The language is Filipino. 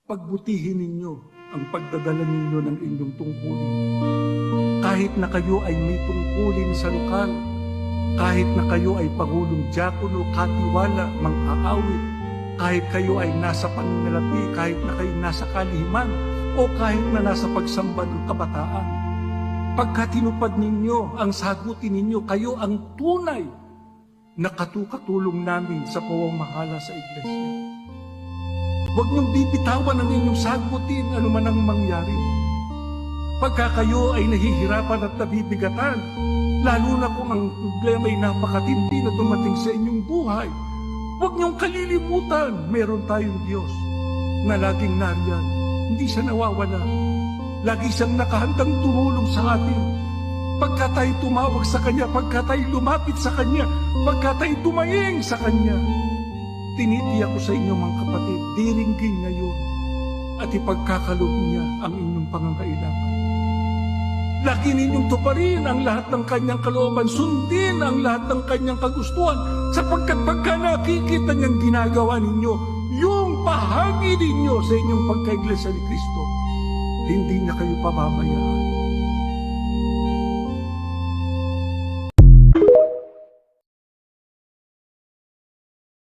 Pagbutihin ninyo ang pagdadala ninyo ng inyong tungkulin. Kahit na kayo ay may tungkulin sa lokal, kahit na kayo ay pangulong diakono, katiwala, mang-aawit, kahit kayo ay nasa pananalapi, kahit na kayo nasa kalihiman, o kahit na nasa pagsamba ng kabataan. Pagka tinupad ninyo ang sagutin ninyo, kayo ang tunay na katulong namin sa pamamahala sa iglesia. Huwag niyong bibitawan ang inyong sagutin anuman ang mangyari. Pagka kayo ay nahihirapan at nabibigatan, lalo na kung ang problema ay napakatindi na dumating sa inyong buhay, huwag niyong kalilimutan, meron tayong Diyos na laging nariyan. Hindi siya nawawala. Lagi siyang nakahandang tumulong sa atin. Pagka tayo tumawag sa Kanya, pagka tayo lumapit sa Kanya, pagka tayo tumayeng sa Kanya, tinitiyak ko sa inyo mga kapatid, diringgin ngayon at ipagkakaloob niya ang inyong pangangailangan. Lagi ninyong tuparin ang lahat ng Kanyang kalooban, sundin ang lahat ng Kanyang kagustuhan, sapagkat pagka nakikita niyang ginagawa ninyo, yung bahagi ninyo sa inyong pagkaiglesia ni Kristo, hindi niya kayo pababayaan.